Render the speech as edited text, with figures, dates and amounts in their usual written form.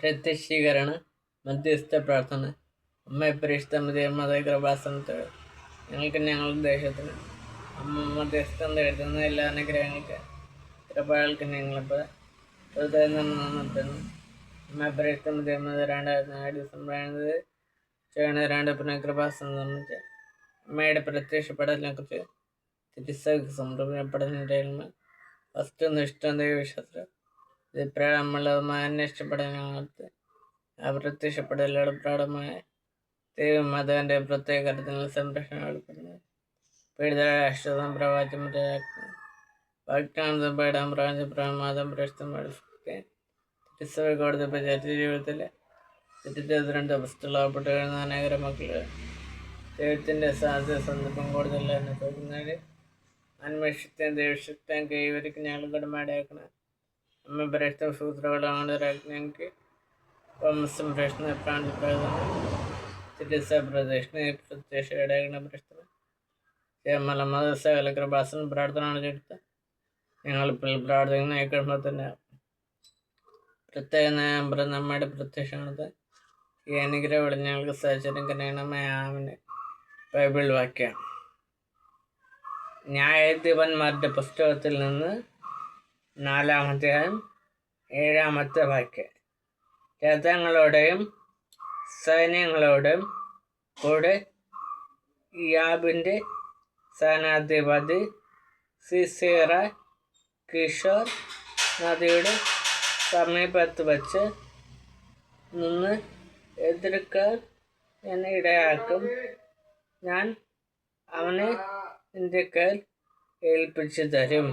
പ്രത്യക്ഷീകരണ മധ്യസ്ഥ പ്രാർത്ഥന. അമ്മ പരിശുദ്ധമതേ കൃപാസനത്തിൽ ഞങ്ങൾക്ക് ഞങ്ങളുടെ ദേശത്തിന് അമ്മ മധ്യസ്ഥം എഴുതുന്ന എല്ലാ അനുഗ്രഹങ്ങൾക്ക് കൃപകൾക്ക് ഞങ്ങളിപ്പോൾ ഹൃദയം നിന്നു. അമ്മ പരിശുദ്ധമതേ 2004 ഡിസംബർ 5 ചെയ്യണ പുനഃകൃപാസനം നിർമ്മിച്ച് അമ്മയുടെ പ്രത്യക്ഷപ്പെടലിനെ കുറിച്ച് തിരിച്ചക്ക് സമർപ്പിക്കപ്പെടുന്നതിൻ്റെ വസ്തുനിഷ്ഠ ദൈവശാസ്ത്രം അഭിപ്രായമുള്ളതുമായ അന്വേഷിക്കപ്പെടാനാകത്ത് ആ പ്രത്യക്ഷപ്പെടലുടെ പ്രാടമായ ദൈവമാതാവിൻ്റെ പ്രത്യേക കരുത്തിൽ സംരക്ഷണം ഏർപ്പെടുന്നത് പീഡിത രാഷ്ട്രം പ്രവാചം വാഗ്ദാനം പേടാൻ പ്രാഞ്ചപ്രമാദം പ്രശ്നമൊക്കെ തിരിച്ചവ കോടതി പഞ്ചായത്ത് ജീവിതത്തിൽ തെറ്റിദ്ധാരണ വസ്തുക്കളാപ്പെട്ട് എഴുതുന്ന അനേക മക്കൾ ദൈവത്തിൻ്റെ സാധ്യത സന്ദർഭം കൂടുതൽ അനുഭവിക്കുന്നവർ അന്വേഷിക്കാൻ ദൈവശക്തിയും കൈവരിക്കും ഞങ്ങൾ കടമടയാക്കണം. അമ്മ പ്രശ്ന സൂത്രങ്ങളാണ് ഞങ്ങൾക്ക് സംരക്ഷണ പ്രാഞ്ചപ്രദം ചികിത്സാ പ്രദക്ഷിണ പ്രത്യക്ഷ പ്രശ്നം മല മതസകല കൃപാസന പ്രാർത്ഥന ചെയ്ത് ഞങ്ങളിപ്പോൾ പ്രാർത്ഥിക്കുന്ന കുടുംബത്തിൻ്റെ പ്രത്യേക നമ്പർ നമ്മുടെ പ്രത്യക്ഷമാണത്. ഈ അനുഗ്രഹം ഞങ്ങൾക്ക് സാഹചര്യം കനയണമായ ആമിന് ബൈബിൾ വാക്യം ന്യായാധിപന്മാരുടെ പുസ്തകത്തിൽ നിന്ന് 4-ാം അധ്യായം 7-ാമത്തെ വാക്യം. രഥങ്ങളോടെയും സൈന്യങ്ങളോടും കൂടെ യാബിൻ്റെ സേനാധിപതി സിസേറ കിഷോർ നദിയുടെ സമീപത്ത് വച്ച് നിന്ന് എതിർക്കാൻ എന്നെ ഇടയാക്കും. ഞാൻ അവനെ നിന്റെ കയ്യിൽ ഏൽപ്പിച്ചു തരും.